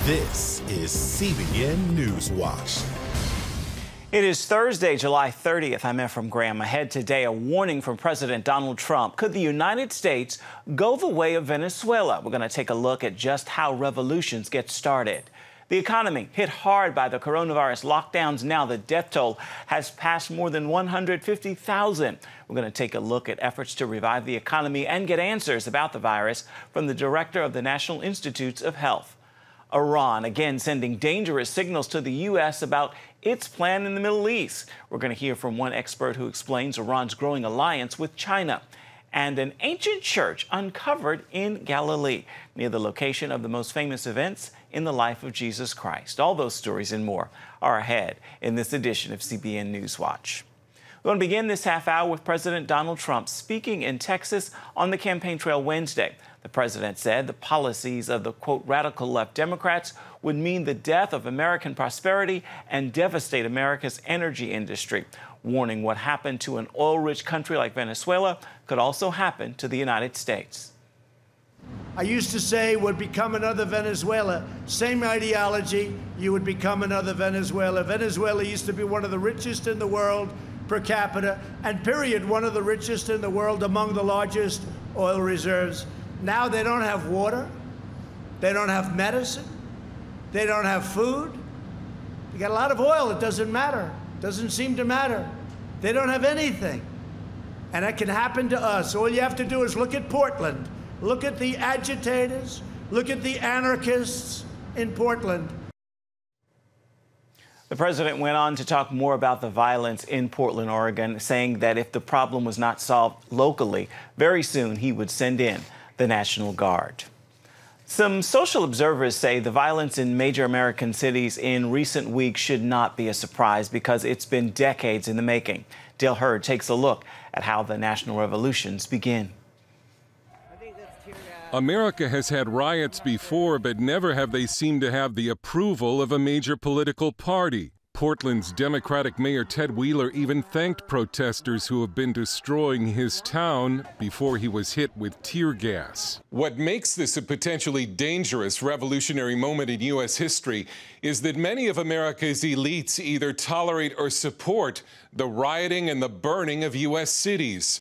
This is CBN NewsWatch. It is Thursday, July 30th. I'm Ephraim Graham. Ahead today, a warning from President Donald Trump. Could the United States go the way of Venezuela? We're going to take a look at just how revolutions get started. The economy hit hard by the coronavirus lockdowns. Now the death toll has passed more than 150,000. We're going to take a look at efforts to revive the economy and get answers about the virus from the director of the National Institutes of Health. Iran, again, sending dangerous signals to the U.S. about its plan in the Middle East. We're going to hear from one expert who explains Iran's growing alliance with China. And an ancient church uncovered in Galilee, near the location of the most famous events in the life of Jesus Christ. All those stories and more are ahead in this edition of CBN News Watch. We're going to begin this half hour with President Donald Trump speaking in Texas on the campaign trail Wednesday. The president said the policies of the, quote, radical left Democrats would mean the death of American prosperity and devastate America's energy industry, warning what happened to an oil-rich country like Venezuela could also happen to the United States. I used to say would become another Venezuela. Same ideology, you would become another Venezuela. Venezuela used to be one of the richest in the world per capita, and period, one of the richest in the world, among the largest oil reserves. Now they don't have water, they don't have medicine, they don't have food. They got a lot of oil, it doesn't matter, doesn't seem to matter. They don't have anything. And that can happen to us. All you have to do is look at Portland, look at the agitators, look at the anarchists in Portland. The president went on to talk more about the violence in Portland, Oregon, saying that if the problem was not solved locally, very soon he would send in the National Guard. Some social observers say the violence in major American cities in recent weeks should not be a surprise because it's been decades in the making. Dale Hurd takes a look at how the national revolutions begin. America has had riots before, but never have they seemed to have the approval of a major political party. Portland's Democratic Mayor Ted Wheeler even thanked protesters who have been destroying his town before he was hit with tear gas. What makes this a potentially dangerous revolutionary moment in U.S. history is that many of America's elites either tolerate or support the rioting and the burning of U.S. cities.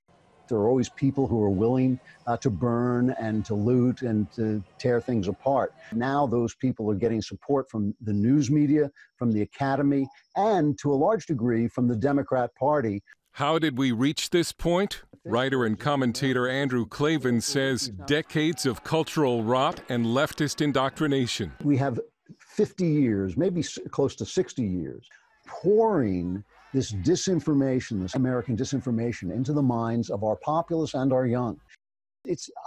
There are always people who are willing to burn and to loot and to tear things apart. Now those people are getting support from the news media, from the academy, and to a large degree from the Democrat Party. How did we reach this point? Writer and commentator Andrew Klavan says decades of cultural rot and leftist indoctrination. We have 50 years, maybe close to 60 years, pouring this disinformation, this American disinformation, into the minds of our populace and our young.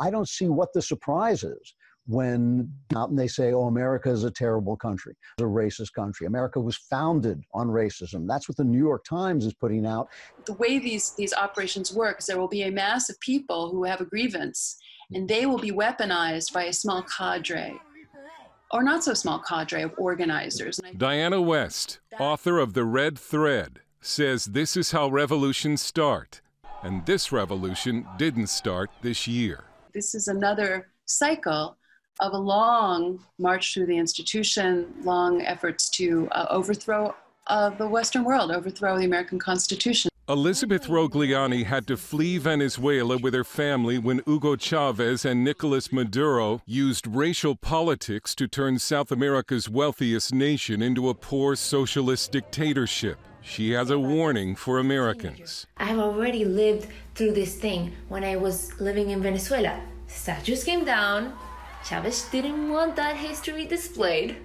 I don't see what the surprise is when out and they say, oh, America is a terrible country, it's a racist country. America was founded on racism. That's what the New York Times is putting out. The way these operations work is there will be a mass of people who have a grievance, and they will be weaponized by a small cadre, or not so small cadre of organizers. Diana West, author of The Red Thread, says this is how revolutions start. And this revolution didn't start this year. This is another cycle of a long march through the institution, long efforts to overthrow the Western world, overthrow the American Constitution. Elizabeth Rogliani had to flee Venezuela with her family when Hugo Chavez and Nicolas Maduro used racial politics to turn South America's wealthiest nation into a poor socialist dictatorship. She has a warning for Americans. I have already lived through this thing when I was living in Venezuela. Statues came down. Chavez didn't want that history displayed.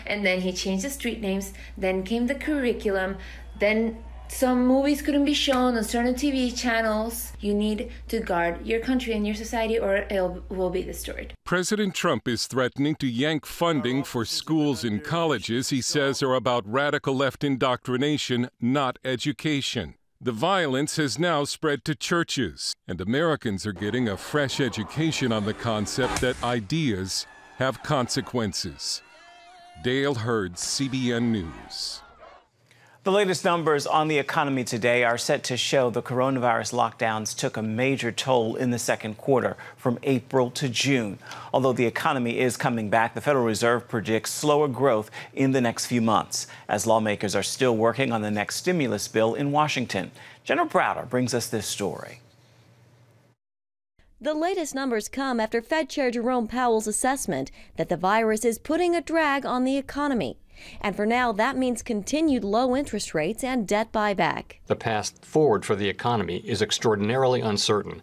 And then he changed the street names. Then came the curriculum. Then some movies couldn't be shown on certain TV channels. You need to guard your country and your society or it will be destroyed. President Trump is threatening to yank funding for schools and colleges he says are about radical left indoctrination, not education. The violence has now spread to churches, and Americans are getting a fresh education on the concept that ideas have consequences. Dale Hurd, CBN News. The latest numbers on the economy today are set to show the coronavirus lockdowns took a major toll in the second quarter from April to June. Although the economy is coming back, the Federal Reserve predicts slower growth in the next few months as lawmakers are still working on the next stimulus bill in Washington. Jenna Browder brings us this story. The latest numbers come after Fed Chair Jerome Powell's assessment that the virus is putting a drag on the economy. And for now, that means continued low interest rates and debt buyback. The path forward for the economy is extraordinarily uncertain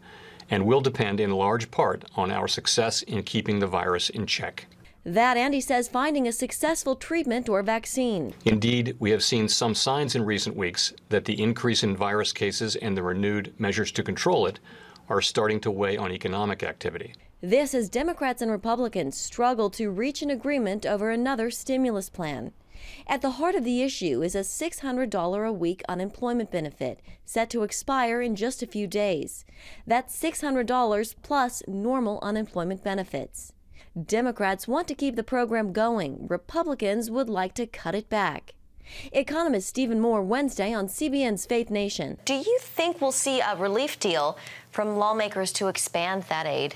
and will depend in large part on our success in keeping the virus in check. That, and he says, finding a successful treatment or vaccine. Indeed, we have seen some signs in recent weeks that the increase in virus cases and the renewed measures to control it are starting to weigh on economic activity. This as Democrats and Republicans struggle to reach an agreement over another stimulus plan. At the heart of the issue is a $600 a week unemployment benefit set to expire in just a few days. That's $600 plus normal unemployment benefits. Democrats want to keep the program going. Republicans would like to cut it back. Economist Stephen Moore Wednesday on CBN's Faith Nation. Do you think we'll see a relief deal from lawmakers to expand that aid?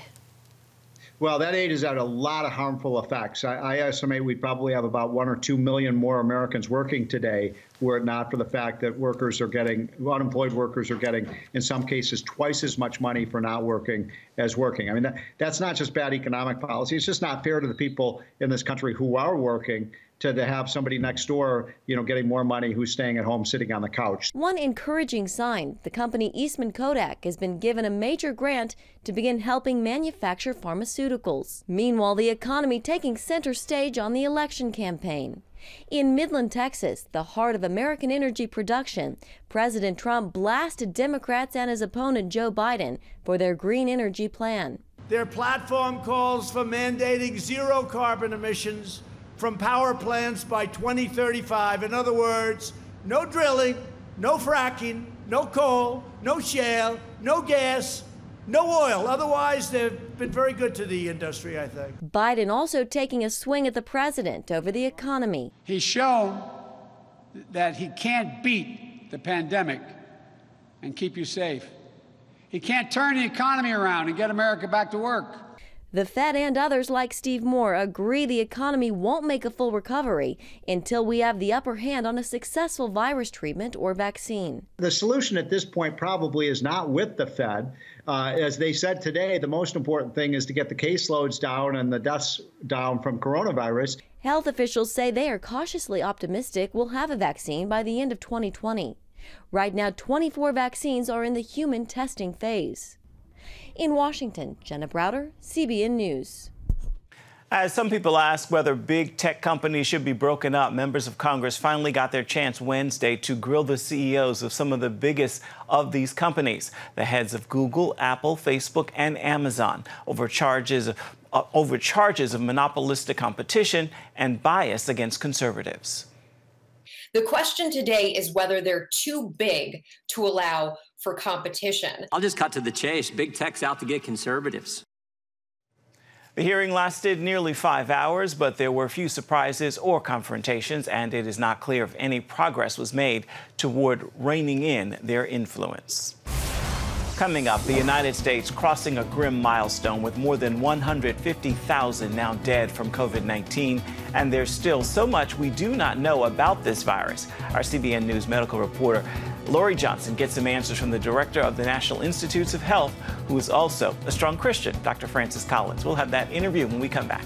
Well, that aid has had a lot of harmful effects. I estimate we'd probably have about 1 or 2 million more Americans working today were it not for the fact that unemployed workers are getting, in some cases, twice as much money for not working as working. I mean, that's not just bad economic policy. It's just not fair to the people in this country who are working to have somebody next door, getting more money who's staying at home sitting on the couch. One encouraging sign, the company Eastman Kodak has been given a major grant to begin helping manufacture pharmaceuticals. Meanwhile, the economy taking center stage on the election campaign. In Midland, Texas, the heart of American energy production, President Trump blasted Democrats and his opponent Joe Biden for their green energy plan. Their platform calls for mandating zero carbon emissions from power plants by 2035. In other words, no drilling, no fracking, no coal, no shale, no gas, no oil. Otherwise, they've been very good to the industry, I think. Biden also taking a swing at the president over the economy. He's shown that he can't beat the pandemic and keep you safe. He can't turn the economy around and get America back to work. The Fed and others like Steve Moore agree the economy won't make a full recovery until we have the upper hand on a successful virus treatment or vaccine. The solution at this point probably is not with the Fed. As they said today, the most important thing is to get the caseloads down and the deaths down from coronavirus. Health officials say they are cautiously optimistic we'll have a vaccine by the end of 2020. Right now, 24 vaccines are in the human testing phase. In Washington, Jenna Browder, CBN News. As some people ask whether big tech companies should be broken up, members of Congress finally got their chance Wednesday to grill the CEOs of some of the biggest of these companies, the heads of Google, Apple, Facebook, and Amazon, over charges of monopolistic competition and bias against conservatives. The question today is whether they're too big to allow for competition. I'll just cut to the chase. Big tech's out to get conservatives. The hearing lasted nearly 5 hours, but there were few surprises or confrontations, and it is not clear if any progress was made toward reining in their influence. Coming up, the United States crossing a grim milestone with more than 150,000 now dead from COVID-19. And there's still so much we do not know about this virus. Our CBN News medical reporter, Lori Johnson, gets some answers from the director of the National Institutes of Health, who is also a strong Christian, Dr. Francis Collins. We'll have that interview when we come back.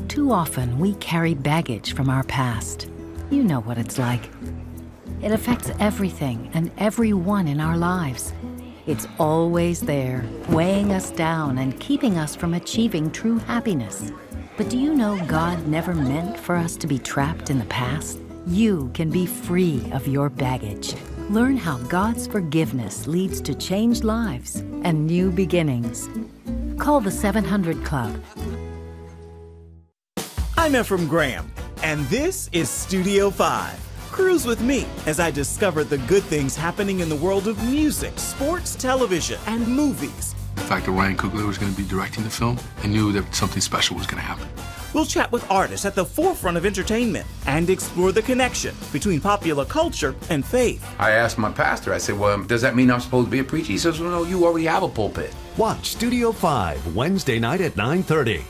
Too often, we carry baggage from our past. You know what it's like. It affects everything and everyone in our lives. It's always there, weighing us down and keeping us from achieving true happiness. But do you know God never meant for us to be trapped in the past? You can be free of your baggage. Learn how God's forgiveness leads to changed lives and new beginnings. Call the 700 Club. I'm Ephraim Graham. And this is Studio 5. Cruise with me as I discover the good things happening in the world of music, sports, television, and movies. The fact that Ryan Coogler was going to be directing the film, I knew that something special was going to happen. We'll chat with artists at the forefront of entertainment and explore the connection between popular culture and faith. I asked my pastor, I said, well, does that mean I'm supposed to be a preacher? He says, well, no, you already have a pulpit. Watch Studio 5, Wednesday night at 9:30.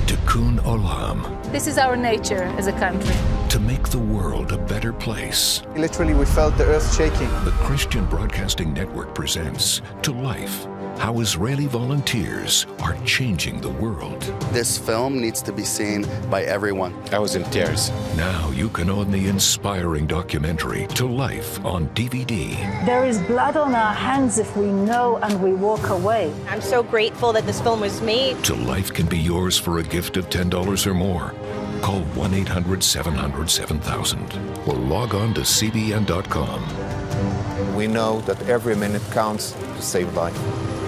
Tikkun Olam. This is our nature as a country. To make the world a better place. Literally, we felt the earth shaking. The Christian Broadcasting Network presents To Life, how Israeli volunteers are changing the world. This film needs to be seen by everyone. I was in tears. Now you can own the inspiring documentary To Life on DVD. There is blood on our hands if we know and we walk away. I'm so grateful that this film was made. To Life can be yours for a gift of $10 or more. Call 1-800-700-7000 or log on to CBN.com. We know that every minute counts to save life.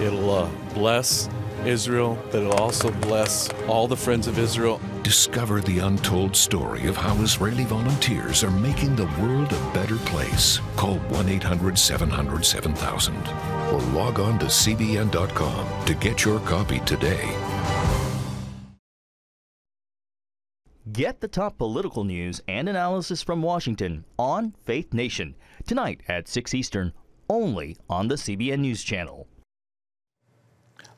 It'll bless Israel, but it'll also bless all the friends of Israel. Discover the untold story of how Israeli volunteers are making the world a better place. Call 1-800-700-7000 or log on to CBN.com to get your copy today. Get the top political news and analysis from Washington on Faith Nation, tonight at 6 Eastern, only on the CBN News Channel.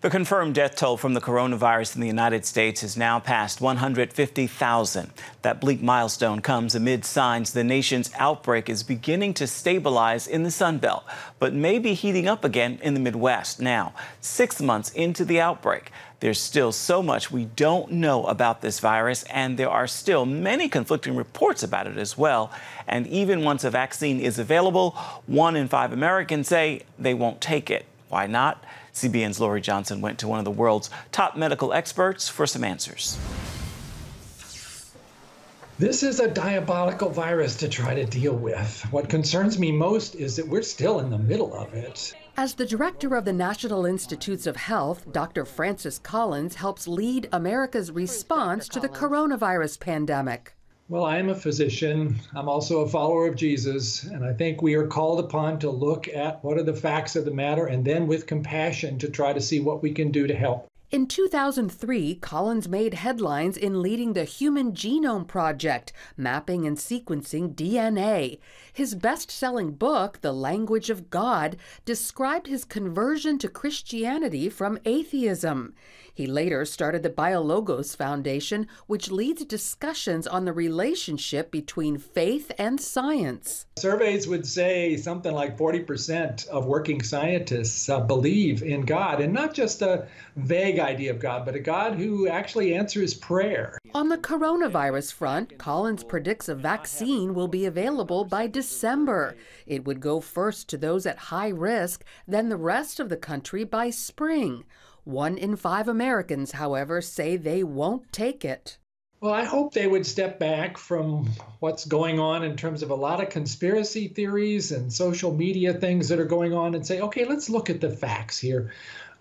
The confirmed death toll from the coronavirus in the United States has now passed 150,000. That bleak milestone comes amid signs the nation's outbreak is beginning to stabilize in the Sun Belt, but may be heating up again in the Midwest. Now, 6 months into the outbreak, there's still so much we don't know about this virus, and there are still many conflicting reports about it as well. And even once a vaccine is available, 1 in 5 Americans say they won't take it. Why not? CBN's Lori Johnson went to one of the world's top medical experts for some answers. This is a diabolical virus to try to deal with. What concerns me most is that we're still in the middle of it. As the director of the National Institutes of Health, Dr. Francis Collins helps lead America's response to the coronavirus pandemic. Well, I am a physician. I'm also a follower of Jesus, and I think we are called upon to look at what are the facts of the matter and then with compassion to try to see what we can do to help. In 2003, Collins made headlines in leading the Human Genome Project, mapping and sequencing DNA. His best-selling book, The Language of God, described his conversion to Christianity from atheism. He later started the BioLogos Foundation, which leads discussions on the relationship between faith and science. Surveys would say something like 40% of working scientists believe in God, and not just a vague idea of God, but a God who actually answers prayer. On the coronavirus front, Collins predicts a vaccine will be available by December. It would go first to those at high risk, then the rest of the country by spring. 1 in 5 Americans, however, say they won't take it. Well, I hope they would step back from what's going on in terms of a lot of conspiracy theories and social media things that are going on and say, okay, let's look at the facts here.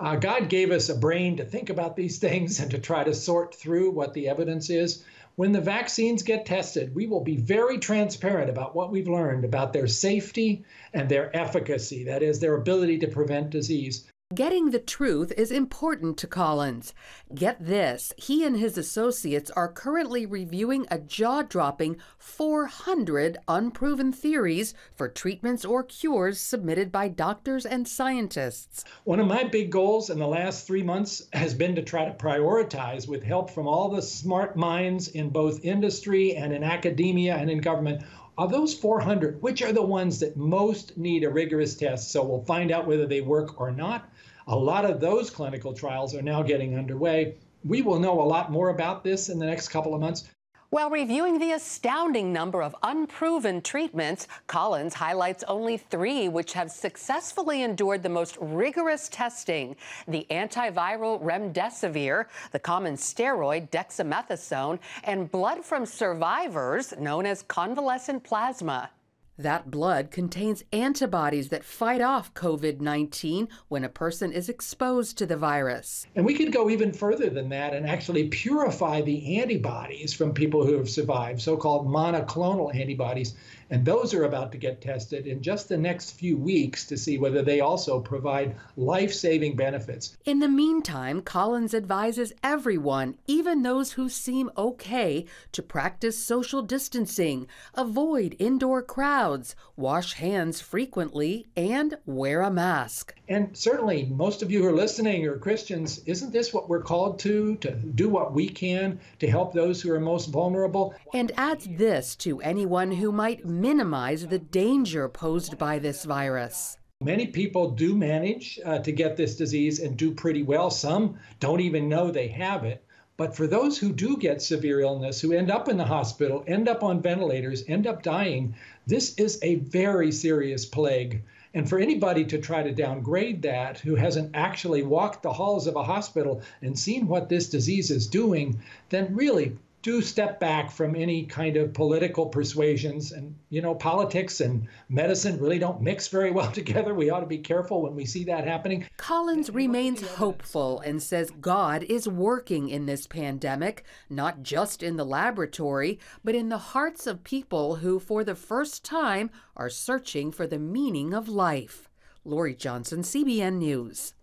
God gave us a brain to think about these things and to try to sort through what the evidence is. When the vaccines get tested, we will be very transparent about what we've learned about their safety and their efficacy, that is, their ability to prevent disease. Getting the truth is important to Collins. Get this, he and his associates are currently reviewing a jaw-dropping 400 unproven theories for treatments or cures submitted by doctors and scientists. One of my big goals in the last 3 months has been to try to prioritize, with help from all the smart minds in both industry and in academia and in government, of those 400, which are the ones that most need a rigorous test, so we'll find out whether they work or not. A lot of those clinical trials are now getting underway. We will know a lot more about this in the next couple of months. While reviewing the astounding number of unproven treatments, Collins highlights only 3 which have successfully endured the most rigorous testing: the antiviral remdesivir, the common steroid dexamethasone, and blood from survivors known as convalescent plasma. That blood contains antibodies that fight off COVID-19 when a person is exposed to the virus. And we could go even further than that and actually purify the antibodies from people who have survived, so-called monoclonal antibodies. And those are about to get tested in just the next few weeks to see whether they also provide life-saving benefits. In the meantime, Collins advises everyone, even those who seem okay, to practice social distancing, avoid indoor crowds, wash hands frequently, and wear a mask. And certainly, most of you who are listening are Christians. Isn't this what we're called to do what we can to help those who are most vulnerable? And adds this to anyone who might minimize the danger posed by this virus. Many people do manage to get this disease and do pretty well. Some don't even know they have it. But for those who do get severe illness, who end up in the hospital, end up on ventilators, end up dying, this is a very serious plague. And for anybody to try to downgrade that, who hasn't actually walked the halls of a hospital and seen what this disease is doing, then really do step back from any kind of political persuasions. And, you know, politics and medicine really don't mix very well together. We ought to be careful when we see that happening. Collins remains hopeful and says God is working in this pandemic, not just in the laboratory, but in the hearts of people who, for the first time, are searching for the meaning of life. Lori Johnson, CBN News.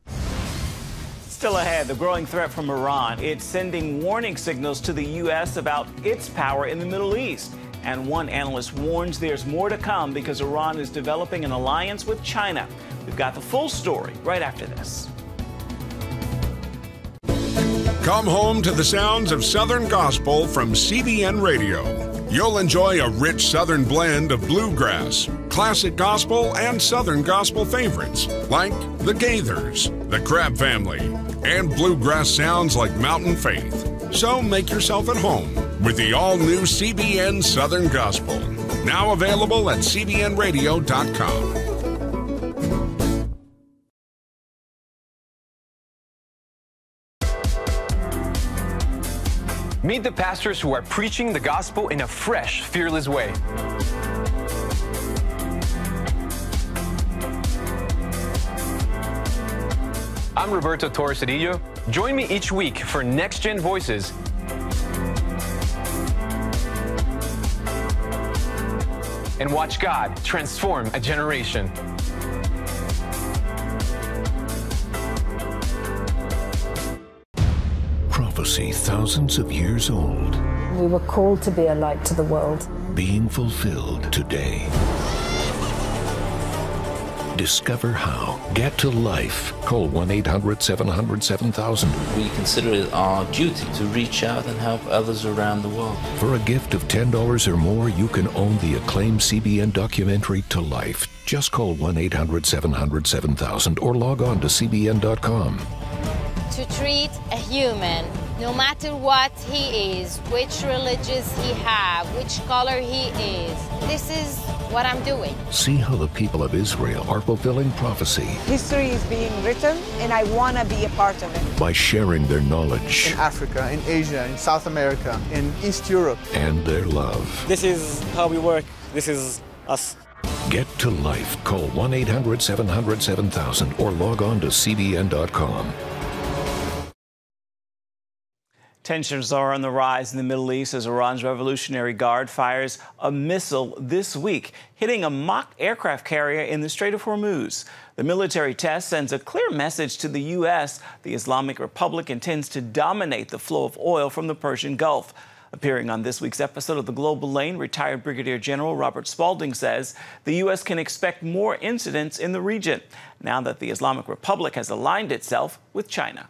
Still ahead, the growing threat from Iran. It's sending warning signals to the U.S. about its power in the Middle East. And one analyst warns there's more to come because Iran is developing an alliance with China. We've got the full story right after this. Come home to the sounds of Southern Gospel from CBN Radio. You'll enjoy a rich Southern blend of bluegrass, classic gospel, and Southern gospel favorites like the Gaithers, the Crab Family, and bluegrass sounds like Mountain Faith. So make yourself at home with the all-new CBN Southern Gospel. Now available at cbnradio.com. Meet the pastors who are preaching the gospel in a fresh, fearless way. I'm Roberto Torres-Cedillo. Join me each week for Next Gen Voices. And watch God transform a generation. Prophecy thousands of years old. We were called to be a light to the world. Being fulfilled today. Discover how. Get to life. Call 1-800-700-7000. We consider it our duty to reach out and help others around the world. For a gift of $10 or more, you can own the acclaimed CBN documentary To Life. Just call 1-800-700-7000 or log on to cbn.com. To treat a human, no matter what he is, which religious he have, which color he is. This is what I'm doing. See how the people of Israel are fulfilling prophecy. History is being written, and I want to be a part of it. By sharing their knowledge. In Africa, in Asia, in South America, in East Europe. And their love. This is how we work. This is us. Get to life. Call 1-800-700-7000 or log on to cbn.com. Tensions are on the rise in the Middle East as Iran's Revolutionary Guard fires a missile this week, hitting a mock aircraft carrier in the Strait of Hormuz. The military test sends a clear message to the U.S. The Islamic Republic intends to dominate the flow of oil from the Persian Gulf. Appearing on this week's episode of The Global Lane, retired Brigadier General Robert Spalding says the U.S. can expect more incidents in the region now that the Islamic Republic has aligned itself with China.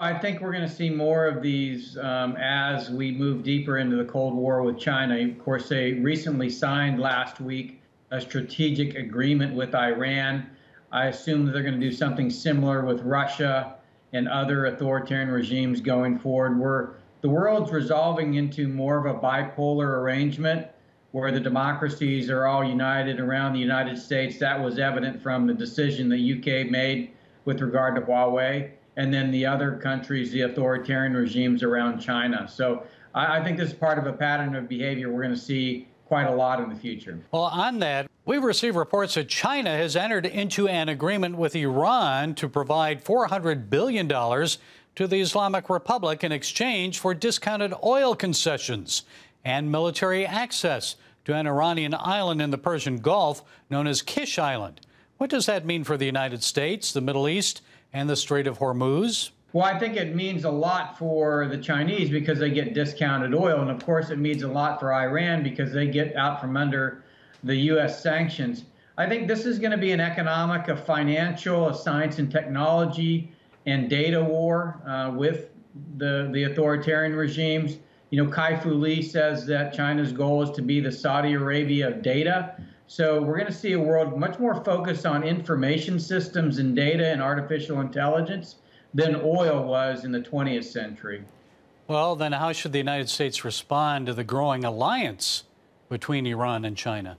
I think we're going to see more of these as we move deeper into the Cold War with China. Of course, they recently signed last week a strategic agreement with Iran. I assume that they're going to do something similar with Russia and other authoritarian regimes going forward, where the world's resolving into more of a bipolar arrangement where the democracies are all united around the United States. That was evident from the decision the UK made with regard to Huawei. And then the other countries, the authoritarian regimes around China. So I think this is part of a pattern of behavior we're going to see quite a lot in the future. Well, on that, we've received reports that China has entered into an agreement with Iran to provide $400 billion to the Islamic Republic in exchange for discounted oil concessions and military access to an Iranian island in the Persian Gulf known as Kish Island. What does that mean for the United States, the Middle East, and the Strait of Hormuz? Well, I think it means a lot for the Chinese because they get discounted oil. And of course, it means a lot for Iran because they get out from under the U.S. sanctions. I think this is going to be an economic, a financial, a science and technology and data war with the authoritarian regimes. You know, Kai-Fu Lee says that China's goal is to be the Saudi Arabia of data. So we're going to see a world much more focused on information systems and data and artificial intelligence than oil was in the 20th century. Well, then how should the United States respond to the growing alliance between Iran and China?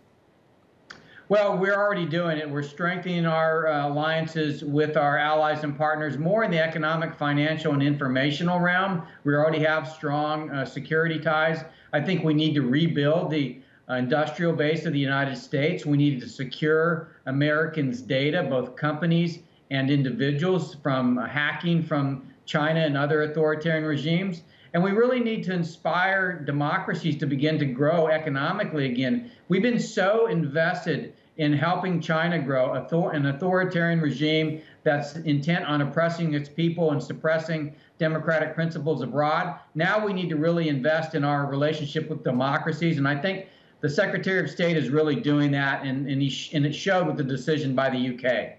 Well, we're already doing it. We're strengthening our alliances with our allies and partners more in the economic, financial, and informational realm. We already have strong security ties. I think we need to rebuild the industrial base of the United States. We need to secure Americans' data, both companies and individuals, from hacking from China and other authoritarian regimes. And we really need to inspire democracies to begin to grow economically again. We've been so invested in helping China grow, an authoritarian regime that's intent on oppressing its people and suppressing democratic principles abroad. Now we need to really invest in our relationship with democracies. And I think the Secretary of State is really doing that, and it showed with the decision by the UK.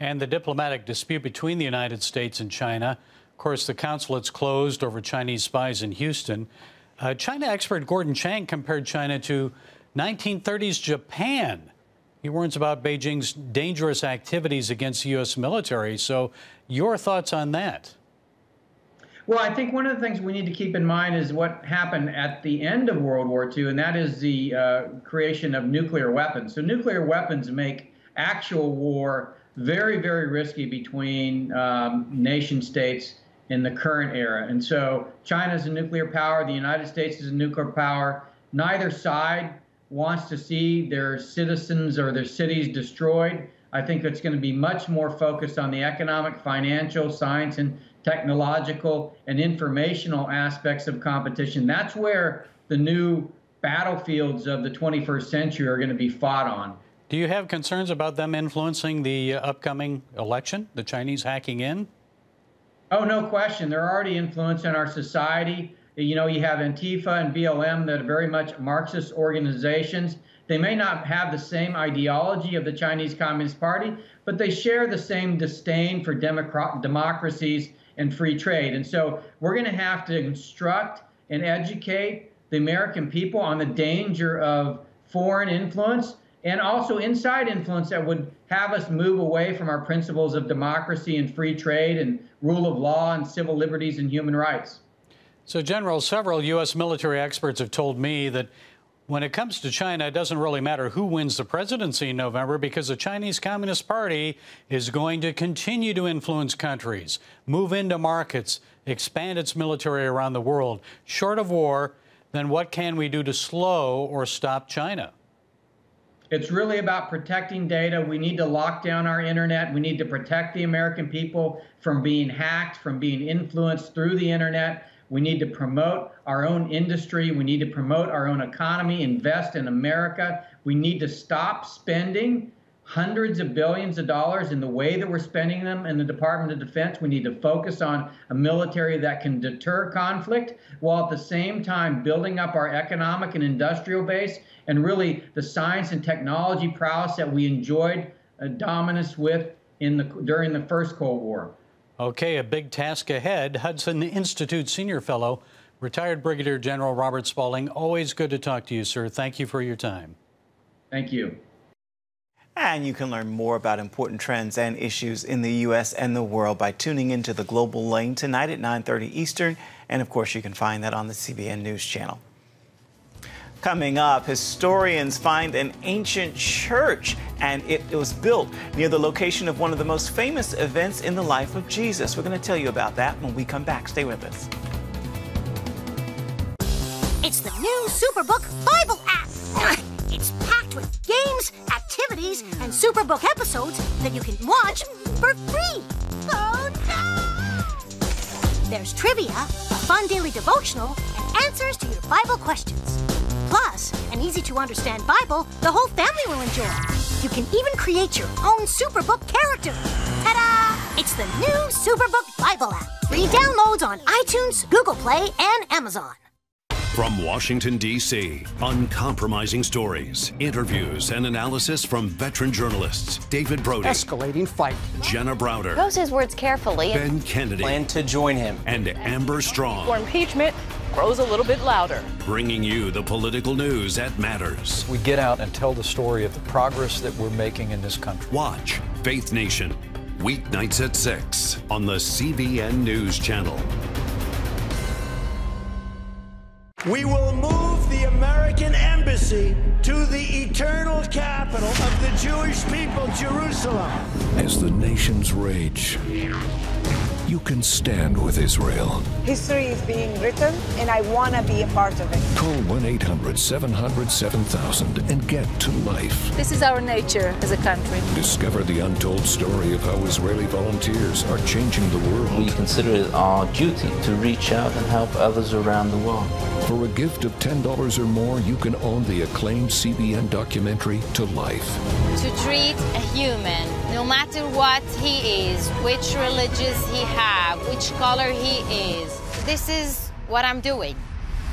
And the diplomatic dispute between the United States and China. Of course, the consulate's closed over Chinese spies in Houston. China expert Gordon Chang compared China to 1930s Japan. He warns about Beijing's dangerous activities against the U.S. military. So your thoughts on that? Well, I think one of the things we need to keep in mind is what happened at the end of World War II, and that is the creation of nuclear weapons. So nuclear weapons make actual war very, very risky between nation states in the current era. And so China is a nuclear power. The United States is a nuclear power. Neither side wants to see their citizens or their cities destroyed. I think it's going to be much more focused on the economic, financial, science, and technological and informational aspects of competition. That's where the new battlefields of the 21st century are going to be fought on. Do you have concerns about them influencing the upcoming election, the Chinese hacking in? Oh, no question. They're already influencing our society. You know, you have Antifa and BLM that are very much Marxist organizations. They may not have the same ideology of the Chinese Communist Party, but they share the same disdain for democracies and free trade. And so we're going to have to instruct and educate the American people on the danger of foreign influence and also inside influence that would have us move away from our principles of democracy and free trade and rule of law and civil liberties and human rights. So, General, several U.S. military experts have told me that when it comes to China, it doesn't really matter who wins the presidency in November because the Chinese Communist Party is going to continue to influence countries, move into markets, expand its military around the world. Short of war, then what can we do to slow or stop China? It's really about protecting data. We need to lock down our internet. We need to protect the American people from being hacked, from being influenced through the internet. We need to promote our own industry. We need to promote our own economy, invest in America. We need to stop spending hundreds of billions of dollars in the way that we're spending them in the Department of Defense. We need to focus on a military that can deter conflict while at the same time building up our economic and industrial base and really the science and technology prowess that we enjoyed dominance with during the first Cold War. Okay, a big task ahead. Hudson Institute Senior Fellow, retired Brigadier General Robert Spaulding. Always good to talk to you, sir. Thank you for your time. Thank you. And you can learn more about important trends and issues in the U.S. and the world by tuning into the Global Lane tonight at 9:30 Eastern. And, of course, you can find that on the CBN News Channel. Coming up, historians find an ancient church, and it was built near the location of one of the most famous events in the life of Jesus. We're going to tell you about that when we come back. Stay with us. new Superbook Bible app. It's packed with games, activities, and Superbook episodes that you can watch for free. Oh, no! There's trivia, a fun daily devotional, and answers to your Bible questions. Plus, an easy-to-understand Bible the whole family will enjoy. You can even create your own Superbook character. Ta-da! It's the new Superbook Bible app. Free downloads on iTunes, Google Play, and Amazon. From Washington, D.C., uncompromising stories, interviews, and analysis from veteran journalists David Brody. Escalating fight. Jenna Browder. Chose his words carefully. Ben Kennedy. Plan to join him. And Amber Strong. For impeachment grows a little bit louder. Bringing you the political news that matters. We get out and tell the story of the progress that we're making in this country. Watch Faith Nation, weeknights at 6 on the CBN News Channel. We will move the American embassy to the eternal capital of the Jewish people, Jerusalem. As the nations rage, you can stand with Israel. History is being written, and I want to be a part of it. Call 1-800-700-7000 and get to life. This is our nature as a country. Discover the untold story of how Israeli volunteers are changing the world. We consider it our duty to reach out and help others around the world. For a gift of $10 or more, you can own the acclaimed CBN documentary To Life. To treat a human, no matter what he is, which religion he have, which color he is, this is what I'm doing.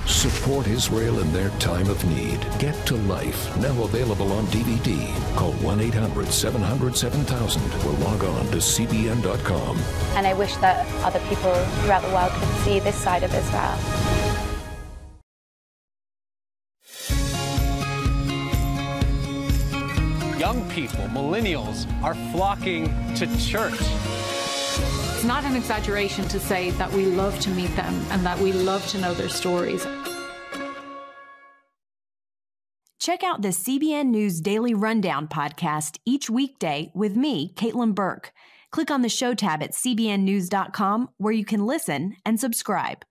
Support Israel in their time of need. Get to Life, now available on DVD. Call 1-800-700-7000 or log on to cbn.com. And I wish that other people throughout the world could see this side of Israel. Young people, millennials, are flocking to church. It's not an exaggeration to say that we love to meet them and that we love to know their stories. Check out the CBN News Daily Rundown podcast each weekday with me, Caitlin Burke. Click on the show tab at cbnnews.com where you can listen and subscribe.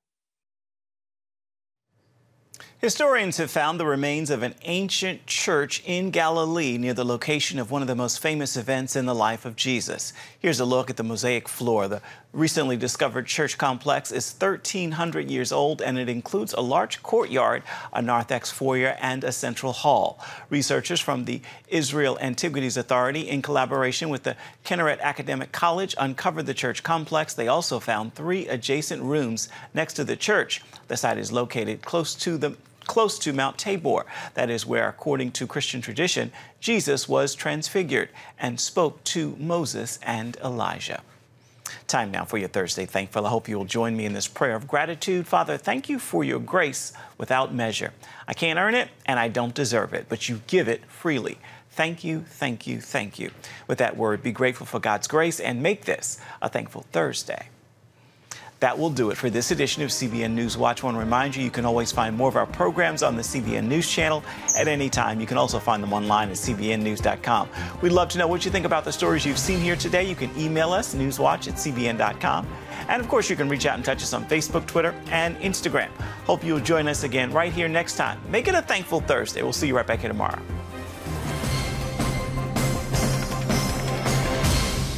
Historians have found the remains of an ancient church in Galilee near the location of one of the most famous events in the life of Jesus. Here's a look at the mosaic floor. The recently discovered church complex is 1,300 years old, and it includes a large courtyard, a narthex foyer, and a central hall. Researchers from the Israel Antiquities Authority, in collaboration with the Kinneret Academic College, uncovered the church complex. They also found 3 adjacent rooms next to the church. The site is located close to Mount Tabor. That is where, according to Christian tradition, Jesus was transfigured and spoke to Moses and Elijah. Time now for your Thursday Thankful. I hope you'll join me in this prayer of gratitude. Father, thank you for your grace without measure. I can't earn it and I don't deserve it, but you give it freely. Thank you, thank you, thank you. With that word, be grateful for God's grace and make this a thankful Thursday. That will do it for this edition of CBN News Watch. I want to remind you, you can always find more of our programs on the CBN News Channel at any time. You can also find them online at cbnnews.com. We'd love to know what you think about the stories you've seen here today. You can email us, newswatch@cbn.com. And of course, you can reach out and touch us on Facebook, Twitter, and Instagram. Hope you'll join us again right here next time. Make it a thankful Thursday. We'll see you right back here tomorrow.